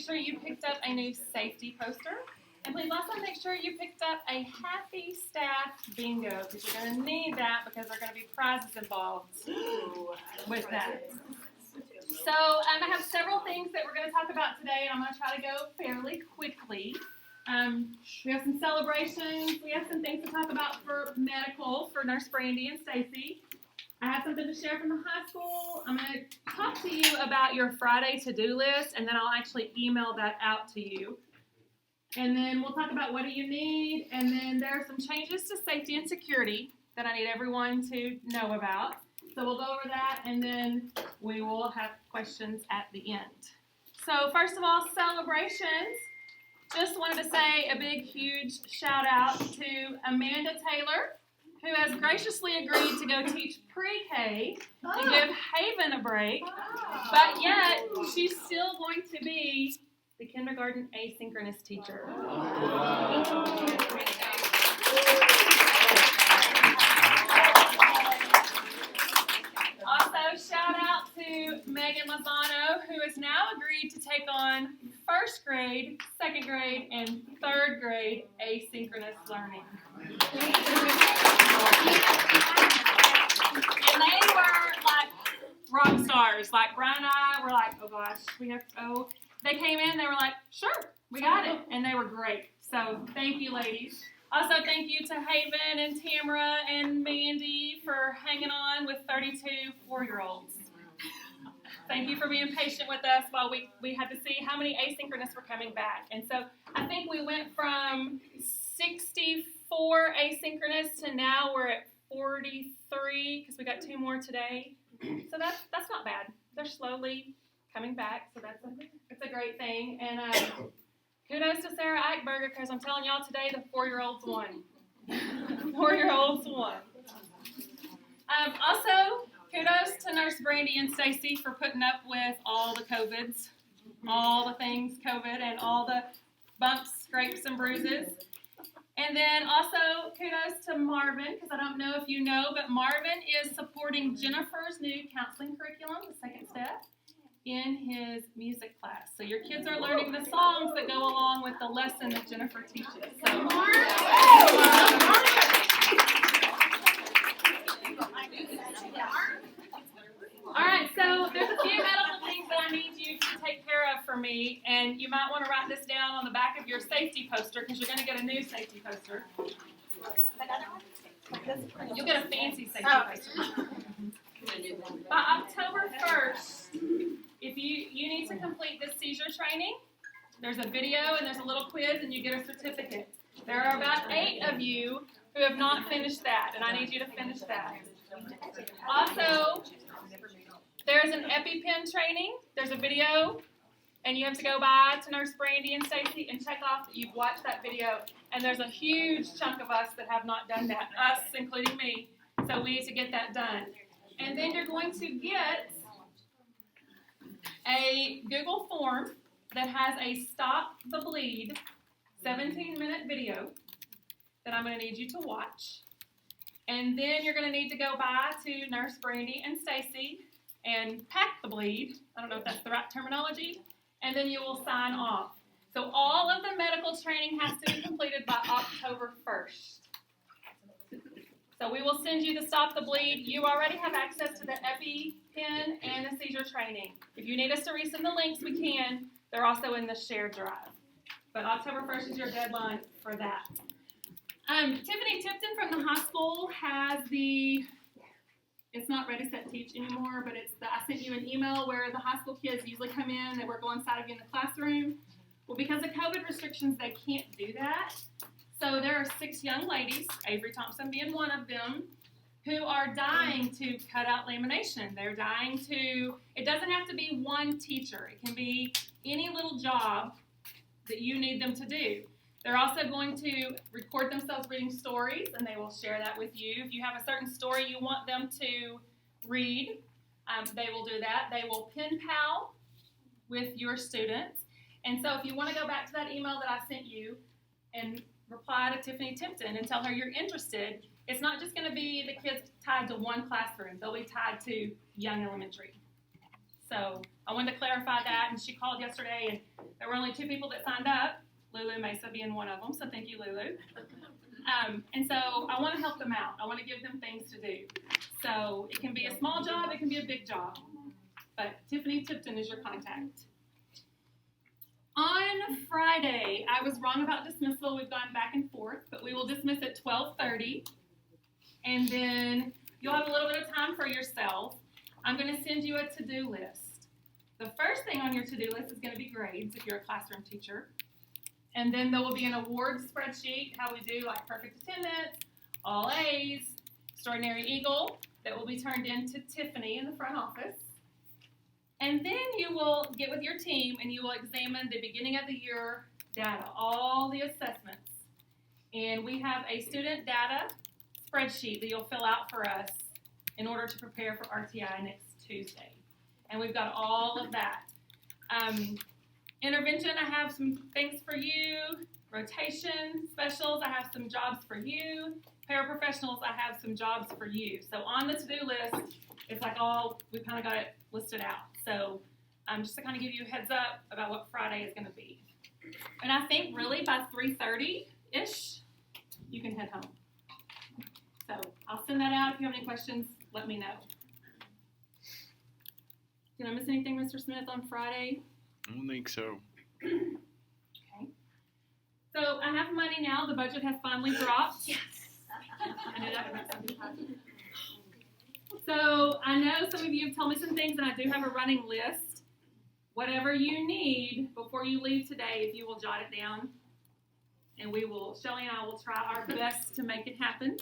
sure you picked up a new safety poster. And please also make sure you picked up a Happy Staff Bingo, because you're going to need that because there are going to be prizes involved with that. So I have several things that we're going to talk about today, and I'm going to try to go fairly quickly. We have some celebrations. We have some things to talk about for medical for Nurse Brandy and Stacy. I have something to share from the high school. I'm going to talk to you about your Friday to-do list, and then I'll actually email that out to you. And then we'll talk about what do you need, and then there are some changes to safety and security that I need everyone to know about. So we'll go over that, and then we will have questions at the end. So first of all, celebrations. Just wanted to say a big, huge shout out to Amanda Taylor, who has graciously agreed to go teach pre-K and give Haven a break, but yet she's still going to be the kindergarten asynchronous teacher. Also, shout out to Megan Lozano, who has now agreed to take on first grade, second grade, and third grade asynchronous learning. And they were like rock stars. Like Brian and I were like, oh gosh, we have to go. They came in, they were like, sure, we got it. And they were great. So thank you, ladies. Also, thank you to Haven and Tamara and Mandy for hanging on with 32 4-year-olds. Thank you for being patient with us while we had to see how many asynchronous were coming back. And so I think we went from 64 asynchronous to now we're at 43 because we got 2 more today. So that's not bad. They're slowly coming back, so it's a great thing. And kudos to Sarah Eichberger, because I'm telling y'all today the 4-year-olds won. 4-year-olds won. Also, kudos to Nurse Brandy and Stacy for putting up with all the COVIDs, all the things COVID, and all the bumps, scrapes, and bruises. And then also kudos to Marvin, because I don't know if you know, but Marvin is supporting Jennifer's new counseling curriculum, the second step, in his music class. So your kids are learning the songs that go along with the lesson that Jennifer teaches. So, all right, so there's a few medical things that I need you to take care of for me, and you might want to write this down on the back of your safety poster because you're going to get a new safety poster. You'll get a fancy safety poster. By October 1st, if you need to complete this seizure training, there's a video and there's a little quiz and you get a certificate. There are about 8 of you who have not finished that, and I need you to finish that. Also, there's an EpiPen training. There's a video, and you have to go by to Nurse Brandy and Stacy and check off that you've watched that video. And there's a huge chunk of us that have not done that, us including me. So we need to get that done. And then you're going to get a Google form that has a Stop the Bleed 17-minute video that I'm going to need you to watch. And then you're going to need to go by to Nurse Brandy and Stacy and pack the bleed. I don't know if that's the right terminology. And then you will sign off. So all of the medical training has to be completed by October 1st. So we will send you the Stop the Bleed. You already have access to the EpiPen and the seizure training. If you need us to resend the links, we can. They're also in the shared drive. But October 1st is your deadline for that. Tiffany Tipton from the high school has it's not Ready, Set, Teach anymore, but I sent you an email where the high school kids usually come in, they work alongside of you in the classroom. Well, because of COVID restrictions, they can't do that. So there are 6 young ladies, Avery Thompson being one of them, who are dying to cut out lamination. They're dying to, it doesn't have to be one teacher. It can be any little job that you need them to do. They're also going to record themselves reading stories, and they will share that with you. If you have a certain story you want them to read, they will do that. They will pen pal with your students. And so if you want to go back to that email that I sent you and reply to Tiffany Tipton and tell her you're interested, it's not just going to be the kids tied to one classroom. They'll be tied to young elementary. So I wanted to clarify that, and she called yesterday and There were only 2 people that signed up, Lulu Mesa being one of them, so thank you, Lulu. And so I want to help them out. I want to give them things to do. So it can be a small job, it can be a big job. But Tiffany Tipton is your contact. On Friday, I was wrong about dismissal. We've gone back and forth, but we will dismiss at 12:30. And then you'll have a little bit of time for yourself. I'm going to send you a to-do list. The first thing on your to-do list is going to be grades if you're a classroom teacher. And then there will be an award spreadsheet, how we do like perfect attendance, all A's, extraordinary Eagle, that will be turned in to Tiffany in the front office. And then you will get with your team and you will examine the beginning of the year data, all the assessments. And we have a student data spreadsheet that you'll fill out for us in order to prepare for RTI next Tuesday. And we've got all of that. Intervention, I have some things for you. Rotation, specials, I have some jobs for you. Paraprofessionals, I have some jobs for you. So on the to-do list, it's like we've kind of got it listed out. So just to kind of give you a heads up about what Friday is going to be. And I think really by 3:30-ish, you can head home. So I'll send that out. If you have any questions, let me know. Did I miss anything, Mr. Smith, on Friday? I don't think so. Okay. So I have money now. The budget has finally dropped. Yes. I knew that would make some people happy. So I know some of you have told me some things, and I do have a running list. Whatever you need before you leave today, if you will jot it down, and Shelly and I will try our best to make it happen.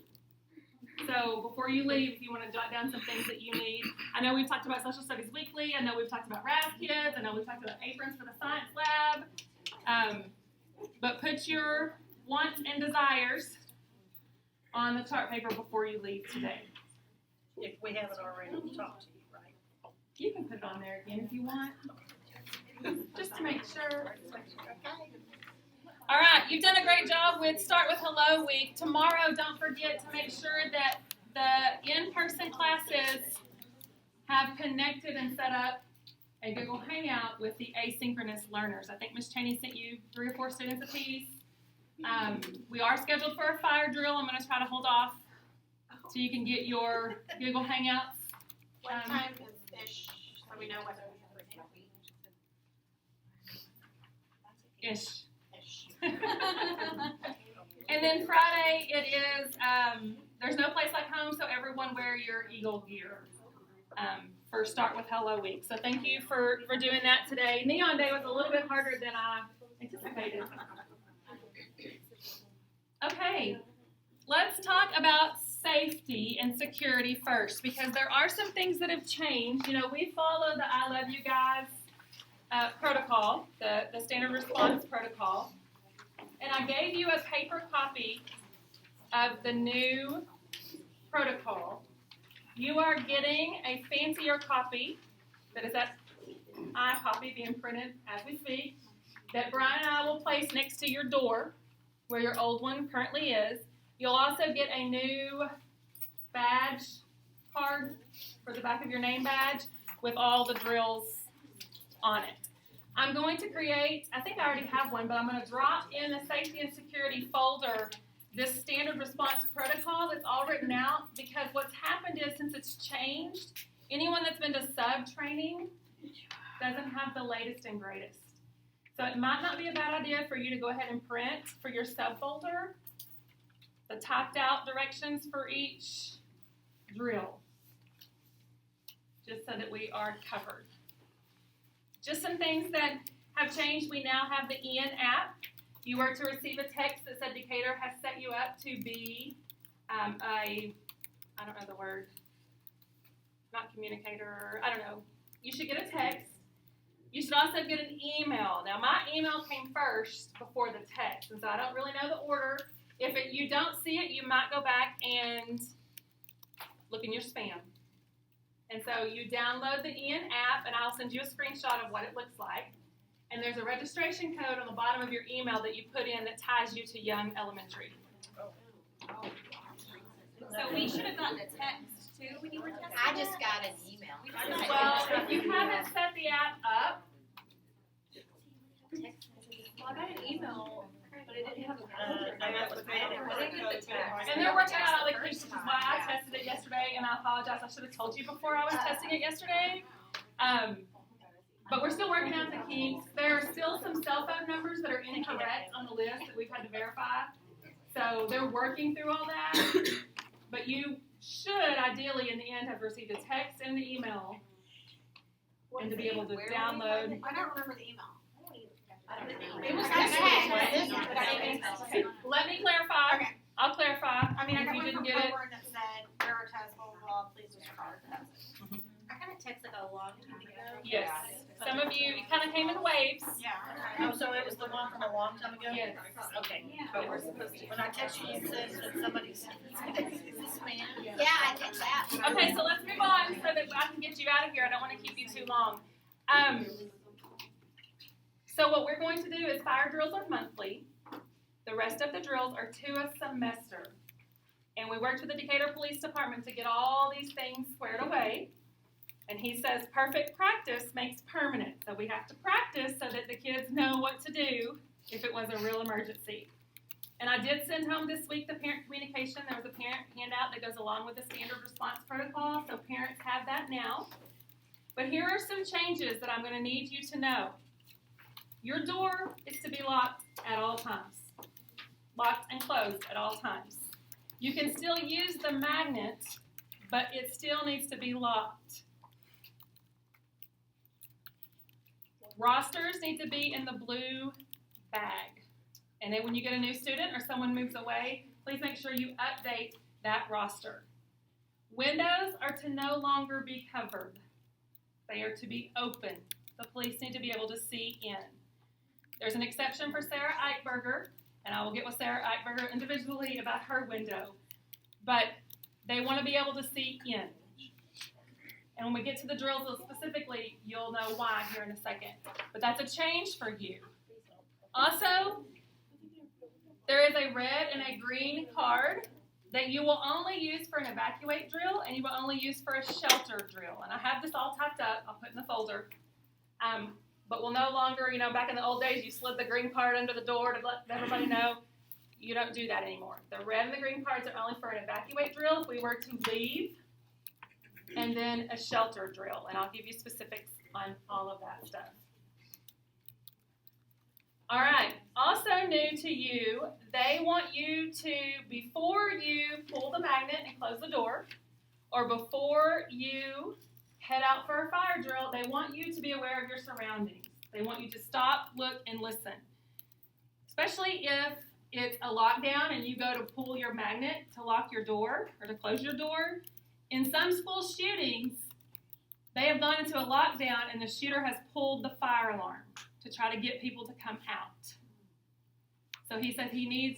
So before you leave, if you want to jot down some things that you need. I know we've talked about Social Studies Weekly. I know we've talked about RAS Kids. I know we've talked about aprons for the science lab. But put your wants and desires on the chart paper before you leave today. If we haven't already talked to you, right? You can put it on there again if you want. Just to make sure. All right, you've done a great job with Start with Hello Week. Tomorrow, don't forget to make sure that the in-person classes have connected and set up a Google Hangout with the asynchronous learners. I think Ms. Cheney sent you 3 or 4 students apiece. We are scheduled for a fire drill. I'm going to try to hold off so you can get your Google Hangouts. What time is ish, so we know what Ish. And then Friday, it is, there's no place like home, so everyone wear your Eagle gear for Start with Hello Week. So thank you for doing that today. Neon Day was a little bit harder than I anticipated. Okay, let's talk about safety and security first, because there are some things that have changed. You know, we follow the I Love You Guys protocol, the standard response protocol. And I gave you a paper copy of the new protocol. You are getting a fancier copy that is that iCopy being printed as we speak, that Brian and I will place next to your door where your old one currently is. You'll also get a new badge card for the back of your name badge with all the drills on it. I'm going to create, I think I already have one, but I'm going to drop in the safety and security folder this standard response protocol that's all written out, because what's happened is since it's changed, anyone that's been to sub-training doesn't have the latest and greatest. So it might not be a bad idea for you to go ahead and print for your subfolder the typed out directions for each drill, just so that we are covered. Just some things that have changed. We now have the Ian app. You were to receive a text that said Decatur has set you up to be I don't know the word, not communicator, I don't know. You should get a text. You should also get an email. Now, my email came first before the text, and so I don't really know the order. If you don't see it, you might go back and look in your spam. And so you download the Ian app, and I'll send you a screenshot of what it looks like. And there's a registration code on the bottom of your email that you put in that ties you to Young Elementary. So we should have gotten a text, too, when you were testing I just got an email. Well, if you haven't set the app up, email, but it didn't have a And they're working out all the kinks, which is why I tested it yesterday, and I apologize. I should have told you before I was testing it yesterday. But we're still working out the kinks. There are still some cell phone numbers that are incorrect on the list that we've had to verify. So they're working through all that. But you should, ideally, in the end, have received a text and an email, and to be able to download. I don't remember the email. It was Okay. Let me clarify. Okay. I'll clarify. I mean, I if got you one didn't from get it. Coburn that said, there are tests, blah, blah, blah, please disregard. I got a text like a long time ago. Yes. Some of you, it kind of came in waves. Yeah. Oh, so it was the one from a long time ago? Yes. Okay. But we're supposed to. When I text you, it says that somebody's, is this man? Yeah, I get that. Okay, so let's move on so that I can get you out of here. I don't want to keep you too long. So what we're going to do is fire drills are monthly. The rest of the drills are 2 a semester. And we worked with the Decatur Police Department to get all these things squared away. And he says perfect practice makes permanent. So we have to practice so that the kids know what to do if it was a real emergency. And I did send home this week the parent communication. There was a parent handout that goes along with the standard response protocol. So parents have that now. But here are some changes that I'm going to need you to know. Your door is to be locked at all times. Locked and closed at all times. You can still use the magnet, but it still needs to be locked. Rosters need to be in the blue bag. And then when you get a new student or someone moves away, please make sure you update that roster. Windows are to no longer be covered. They are to be open. The police need to be able to see in. There's an exception for Sarah Eichberger, and I will get with Sarah Eichberger individually about her window. But they want to be able to see in. And when we get to the drills specifically, you'll know why here in a second. But that's a change for you. Also, there is a red and a green card that you will only use for an evacuate drill, and you will only use for a shelter drill. And I have this all typed up. I'll put it in the folder. But we'll no longer, back in the old days, you slid the green card under the door to let everybody know. You don't do that anymore. The red and the green cards are only for an evacuate drill if we were to leave, and then a shelter drill. And I'll give you specifics on all of that stuff. All right. Also new to you, they want you to, before you pull the magnet and close the door, or before you head out for a fire drill, they want you to be aware of your surroundings. They want you to stop, look, and listen. Especially if it's a lockdown and you go to pull your magnet to lock your door or to close your door. In some school shootings, they have gone into a lockdown and the shooter has pulled the fire alarm to try to get people to come out. So he says you need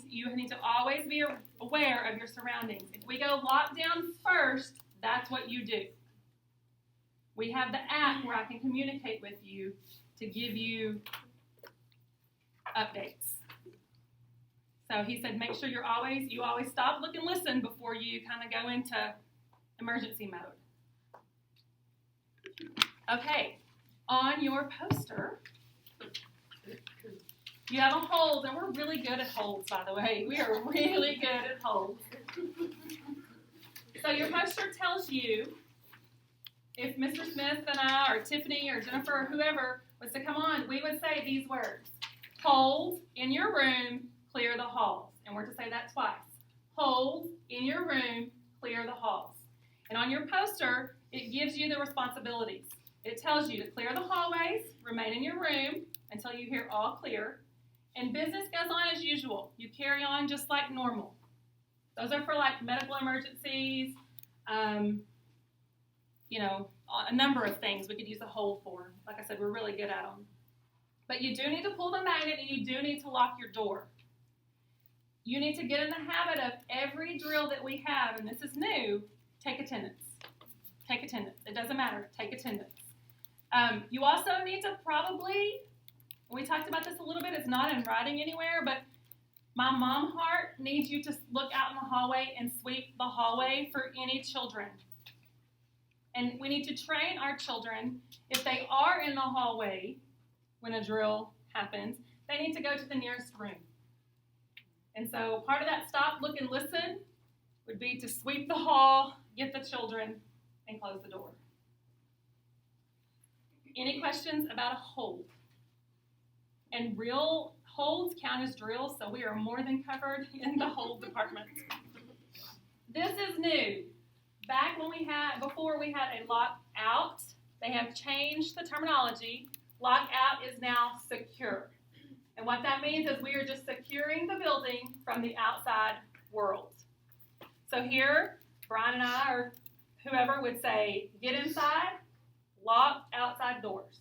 to always be aware of your surroundings. If we go lockdown first, that's what you do. We have the app where I can communicate with you to give you updates. So he said make sure you always stop, look, and listen before you kind of go into emergency mode. Okay, on your poster, you have a hold, and we're really good at holds, by the way. We are really good at holds. So your poster tells you if Mr. Smith and I, or Tiffany, or Jennifer, or whoever was to come on, we would say these words. Hold in your room, clear the halls. And we're to say that twice. Hold in your room, clear the halls. And on your poster, it gives you the responsibilities. It tells you to clear the hallways, remain in your room until you hear all clear, and business goes on as usual. You carry on just like normal. Those are for like medical emergencies, a number of things we could use a hold for. Like I said, we're really good at them. But you do need to pull the magnet and you do need to lock your door. You need to get in the habit of every drill that we have, and this is new, take attendance. Take attendance. It doesn't matter. Take attendance. You also need to probably, we talked about this a little bit, it's not in writing anywhere, but my mom heart needs you to look out in the hallway and sweep the hallway for any children. And we need to train our children, if they are in the hallway when a drill happens, they need to go to the nearest room. And so part of that stop, look, and listen would be to sweep the hall, get the children, and close the door. Any questions about a hold? And real holds count as drills, so we are more than covered in the hold department. This is new. Before we had a lockout, they have changed the terminology. Lockout is now secure. And what that means is we are just securing the building from the outside world. So here, Brian and I, or whoever, would say, get inside, lock outside doors.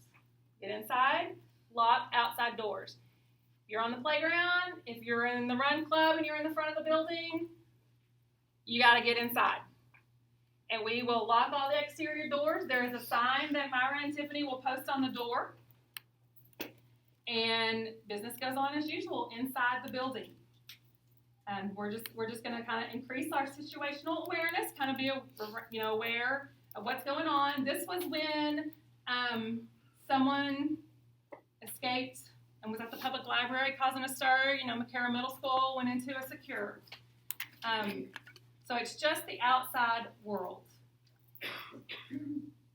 Get inside, lock outside doors. If you're on the playground, if you're in the run club and you're in the front of the building, you got to get inside. And we will lock all the exterior doors. There is a sign that Myra and Tiffany will post on the door. And business goes on as usual inside the building. And we're just going to kind of increase our situational awareness, kind of be aware of what's going on. This was when someone escaped and was at the public library causing a stir. McCarran Middle School went into a secure. So it's just the outside world.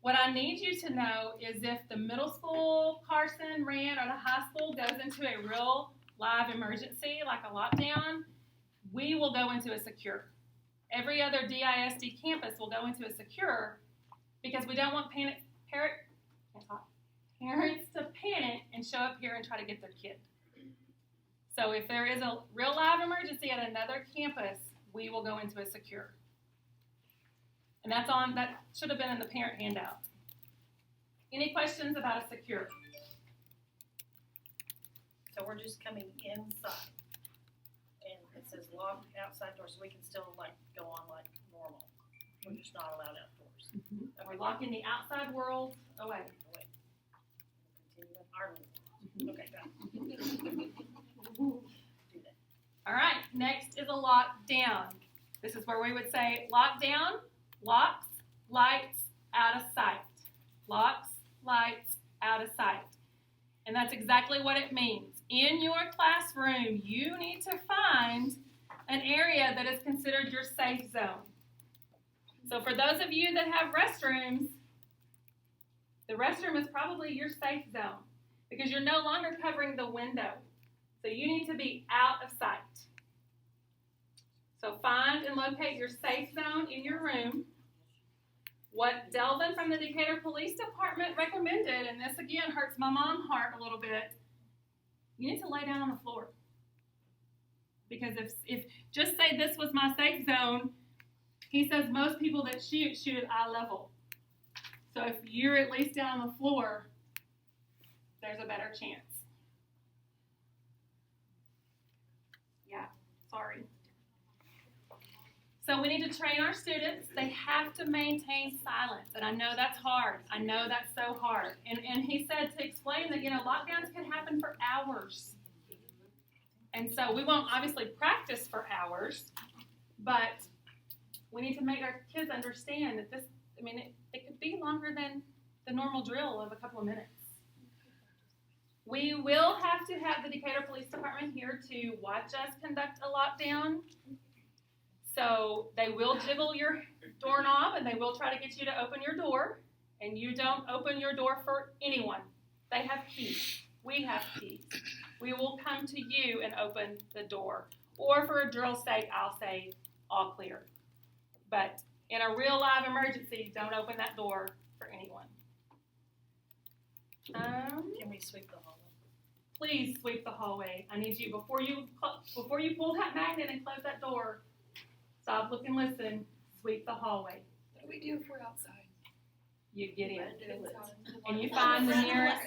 What I need you to know is if the middle school, Carson, Rand, or the high school goes into a real live emergency, like a lockdown, we will go into a secure. Every other DISD campus will go into a secure because we don't want parents to panic and show up here and try to get their kid. So if there is a real live emergency at another campus, we will go into a secure. And that should have been in the parent handout. Any questions about a secure? So we're just coming inside. And it says lock outside doors, so we can still go on like normal. We're just not allowed outdoors. Mm-hmm. Okay. We're locking the outside world away. Continue with our rule. Okay, got it. Do that. All right, next is a lockdown. This is where we would say lockdown, locks, lights, out of sight. Locks, lights, out of sight. And that's exactly what it means. In your classroom, you need to find an area that is considered your safe zone. So for those of you that have restrooms, the restroom is probably your safe zone because you're no longer covering the window. So you need to be out of sight. So find and locate your safe zone in your room. What Delvin from the Decatur Police Department recommended, and this again hurts my mom's heart a little bit, you need to lay down on the floor. Because if just say this was my safe zone, he says most people that shoot at eye level. So if you're at least down on the floor, there's a better chance. Yeah, sorry. So we need to train our students. They have to maintain silence. And I know that's hard. I know that's so hard. And he said to explain that, lockdowns can happen for hours. And so we won't obviously practice for hours, but we need to make our kids understand that it could be longer than the normal drill of a couple of minutes. We will have to have the Decatur Police Department here to watch us conduct a lockdown. So they will jiggle your doorknob and they will try to get you to open your door. And you don't open your door for anyone. They have keys. We have keys. We will come to you and open the door. Or for a drill sake, I'll say all clear. But in a real live emergency, don't open that door for anyone. Can we sweep the hallway? Please sweep the hallway. I need you, before you pull that magnet and close that door, stop, look, and listen. Sweep the hallway. What do we do if we're outside? You get in, and you find the nearest.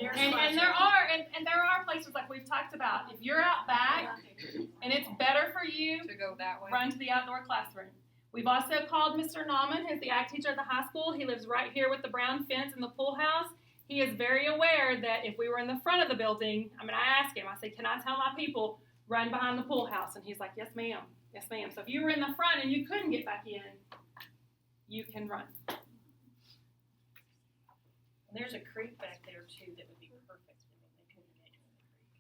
And there are places like we've talked about. If you're out back, and it's better for you To go that way? run to the outdoor classroom. We've also called Mr. Nauman, who's the ag teacher at the high school. He lives right here with the brown fence and the pool house. He is very aware that if we were in the front of the building, I asked him, I said, can I tell my people, run behind the pool house? And he's like, yes, ma'am. Yes, ma'am. So if you were in the front and you couldn't get back in, you can run. And there's a creek back there, too, that would be perfect. They couldn't get to the creek.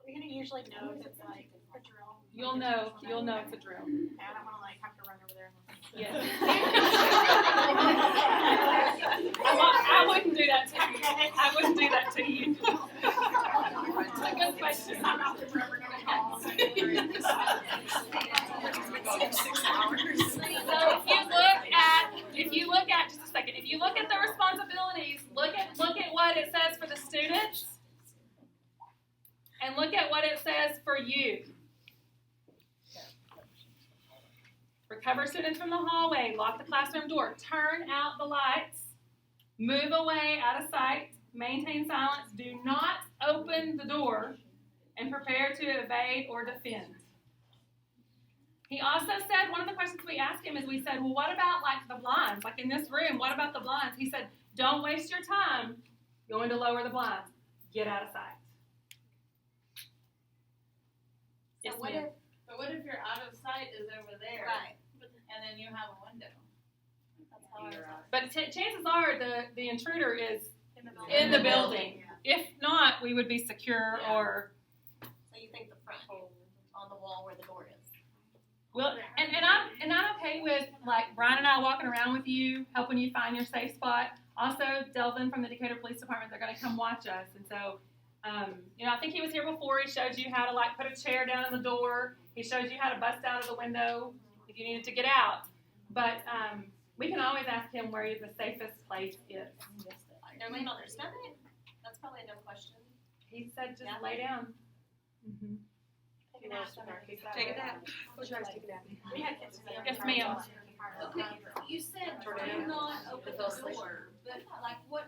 We're gonna usually know if it's like a drill. You'll know it's a drill. I don't wanna like have to run over there and listen. Yes. I wouldn't do that to you. I wouldn't do that to you. It's a good question. So if you look at just a second, if you look at the responsibilities, look at what it says for the students, and look at what it says for you. Recover students from the hallway, lock the classroom door, turn out the lights, move away out of sight, maintain silence, do not open the door, and prepare to evade or defend. He also said, one of the questions we asked him is we said, well, what about like the blinds? Like in this room, what about the blinds? He said, don't waste your time going to lower the blinds. Get out of sight. So Yes, what ma'am. what if your out of sight is over there? Right. And then you have a window? That's how I was. But chances are the intruder is In the building. in the building. If not, we would be secure or So you think the front, on the wall where the door is? well. And I'm okay with like Brian and I walking around with you, helping you find your safe spot. Also, Delvin from the Decatur Police Department, they're going to come watch us, and so. I think he was here before. He showed you how to like put a chair down in the door. He showed you how to bust out of the window if you needed to get out. But we can always ask him where the safest place is. They're laying on their stomach? That's probably a dumb question. He said just Yeah. lay down. Mm-hmm. Take a nap. Take a nap. Close your eyes, take a nap. We had kids. Yes, ma'am. Okay, you said do not open the door, but like what,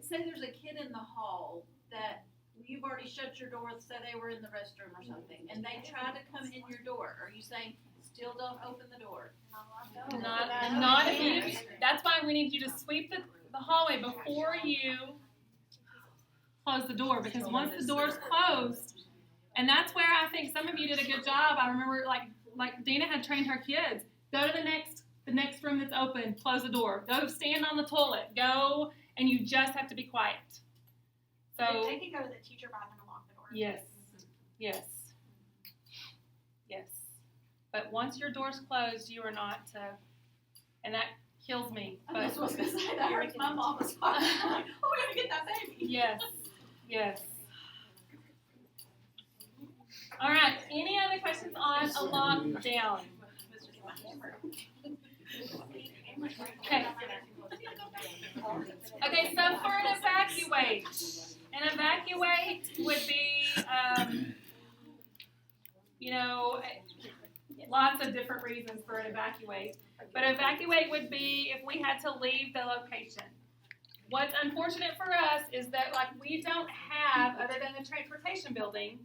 say there's a kid in the hall that you've already shut your door, say they were in the restroom or something, and they try to come in your door, are you saying still don't open the door? Not if you. That's why we need you to sweep the hallway before you close the door, because once the door's closed, and that's where I think some of you did a good job. I remember like Dina had trained her kids. Go to the next room that's open, close the door. Go stand on the toilet. Go, and you just have to be quiet. So They can go to the teacher bathroom and lock the door. yes. But once your door's closed, you are not to, and that kills me. I But was gonna say, that hurts my mama's spine. I'm like, oh, we gotta get that baby. yes. All right. Any other questions on a lockdown? Okay. Okay, so for an evacuate would be, lots of different reasons for an evacuate. But evacuate would be if we had to leave the location. What's unfortunate for us is that, like, we don't have, other than the transportation building,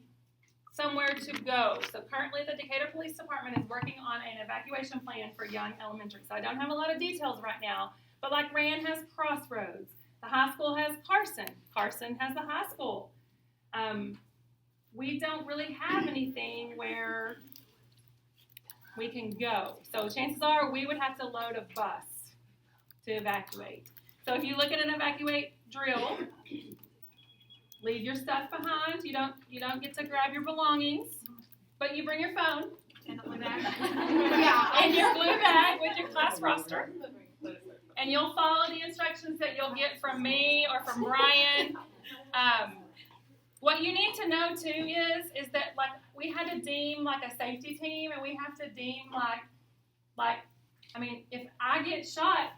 somewhere to go. So currently the Decatur Police Department is working on an evacuation plan for Young Elementary. So I don't have a lot of details right now, but like Rand has Crossroads. The high school has Carson. Carson has the high school. We don't really have anything where we can go. So chances are we would have to load a bus to evacuate. So if you look at an evacuate drill, leave your stuff behind. You don't get to grab your belongings, but you bring your phone And a blue bag. and your blue bag with your class roster, and you'll follow the instructions that you'll get from me or from Brian. What you need to know too is that like we had to deem like a safety team, and we have to deem like I mean if I get shot,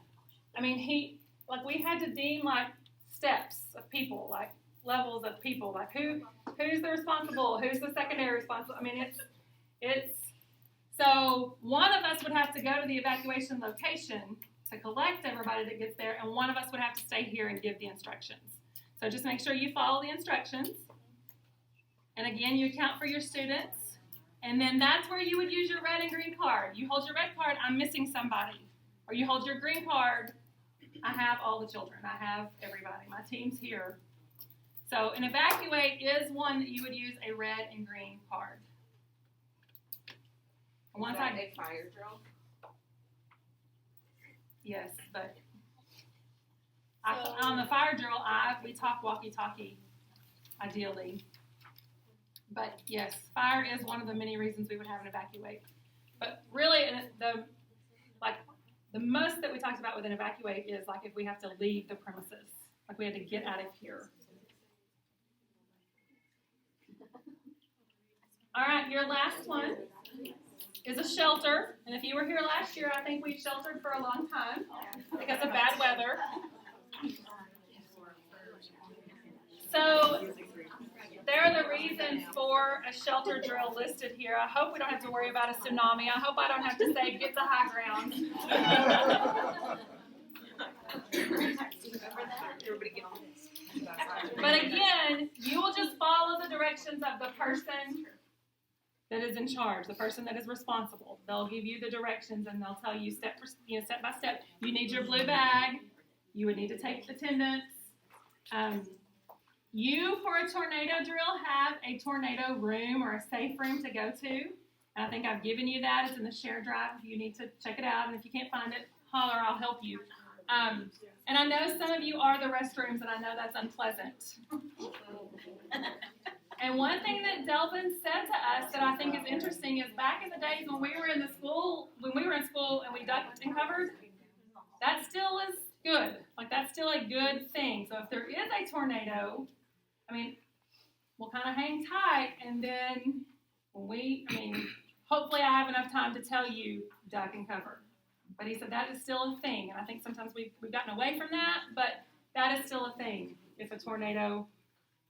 I mean we had to deem like steps of people, like levels of people, like who's the responsible, who's the secondary responsible. I mean it's so one of us would have to go to the evacuation location to collect everybody that gets there, and one of us would have to stay here and give the instructions. So just make sure you follow the instructions. And again, you account for your students. And then that's where you would use your red and green card. You hold your red card, I'm missing somebody. Or you hold your green card, I have all the children. I have everybody. My team's here. So an evacuate is one that you would use a red and green card. And once I a fire drill? Yes, but on the fire drill, we talk walkie-talkie, ideally. But yes, fire is one of the many reasons we would have an evacuate. But really, the most that we talked about with an evacuate is like if we have to leave the premises, like we had to get out of here. All right, your last one is a shelter. And if you were here last year, I think we sheltered for a long time because of bad weather. So there are the reasons for a shelter drill listed here. I hope we don't have to worry about a tsunami. I hope I don't have to say get to high ground. But again, you will just follow the directions of the person that is in charge, the person that is responsible. They'll give you the directions and they'll tell you step by step. You need your blue bag. You would need to take attendance. You, for a tornado drill, have a tornado room or a safe room to go to. And I think I've given you that. It's in the share drive if you need to check it out. And if you can't find it, holler, I'll help you. And I know some of you are the restrooms, and I know that's unpleasant. And one thing that Delvin said to us that I think is interesting is back in the days when we were in school and we ducked and covered, that still is good. Like, that's still a good thing. So if there is a tornado, we'll kind of hang tight, and then hopefully I have enough time to tell you duck and cover. But he said that is still a thing, and I think sometimes we've gotten away from that, but that is still a thing if a tornado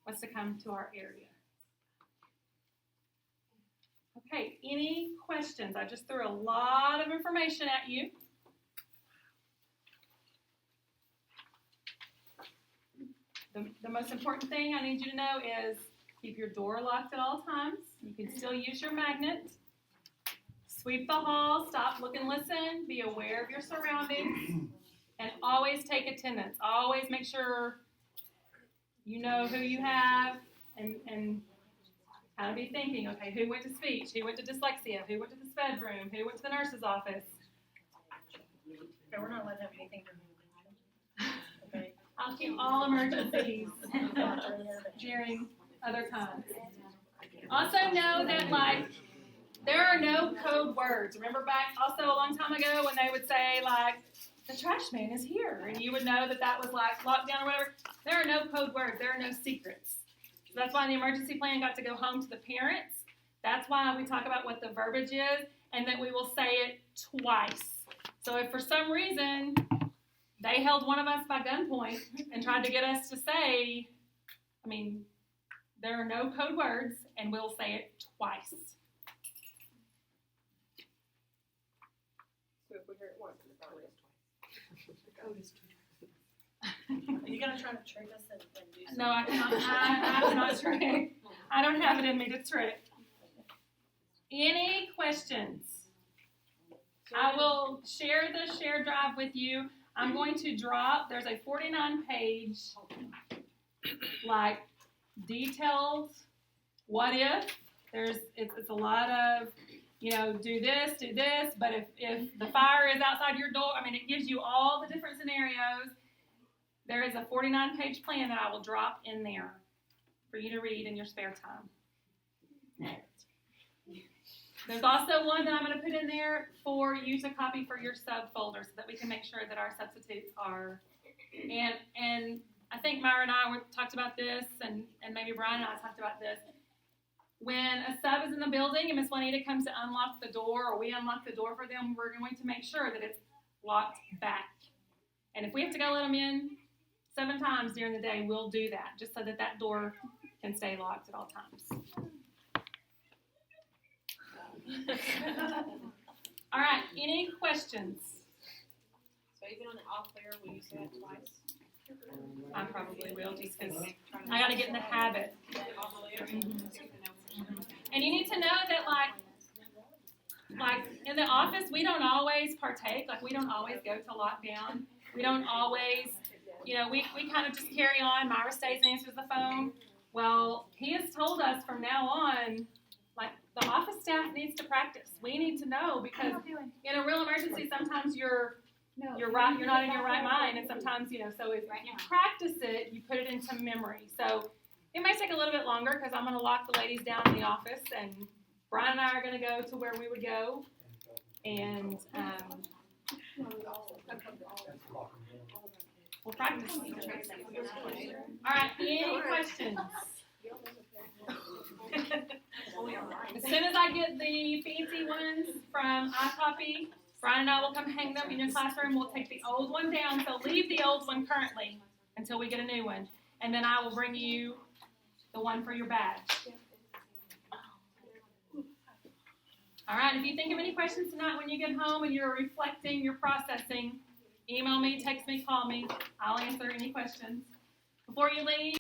was to come to our area. Okay, any questions? I just threw a lot of information at you. The most important thing I need you to know is keep your door locked at all times. You can still use your magnet. Sweep the hall, stop, look, and listen. Be aware of your surroundings. And always take attendance. Always make sure you know who you have and kind of be thinking, okay, who went to speech? Who went to dyslexia? Who went to the sped room? Who went to the nurse's office? Okay, we're not allowed to have anything to move. Okay. I'll keep all emergencies during other times. Also know that, there are no code words. Remember back also a long time ago when they would say, the trash man is here, and you would know that was, locked down or whatever. There are no code words. There are no secrets. So that's why the emergency plan got to go home to the parents. That's why we talk about what the verbiage is, and that we will say it twice. So if for some reason they held one of us by gunpoint and tried to get us to say, there are no code words, and we'll say it twice. So if we hear it once, it's probably twice. The code is Are you going to try to trick us and do something? No, I cannot. I cannot trick. I don't have it in me to trick. Any questions? I will share the share drive with you. I'm going to drop, there's a 49-page, detailed what if. It's a lot of, do this, but if the fire is outside your door, it gives you all the different scenarios. There is a 49-page plan that I will drop in there for you to read in your spare time. There's also one that I'm going to put in there for you to copy for your subfolder so that we can make sure that our substitutes are, and I think Myra and I talked about this, and maybe Brian and I talked about this. When a sub is in the building and Miss Juanita comes to unlock the door, or we unlock the door for them, we're going to make sure that it's locked back. And if we have to go let them in 7 times during the day, we'll do that, just so that door can stay locked at all times. All right, any questions? So even on the off there, will you say it twice? I probably will, just because I got to get in the habit. And you need to know that, like in the office, we don't always partake. We don't always go to lockdown. We don't always, we kind of just carry on. Myra stays and answers the phone. Well, he has told us from now on, the office staff needs to practice. We need to know, because in a real emergency, sometimes you're not in your right mind, and sometimes, so if you practice it, you put it into memory. So It may take a little bit longer because I'm going to lock the ladies down in the office, and Brian and I are going to go to where we would go. And we'll practice. All right, any questions? As soon as I get the fancy ones from iCopy, Brian and I will come hang them in your classroom. We'll take the old one down, so leave the old one currently until we get a new one. And then I will bring you the one for your badge. All right, if you think of any questions tonight when you get home and you're reflecting, you're processing, email me, text me, call me. I'll answer any questions. Before you leave,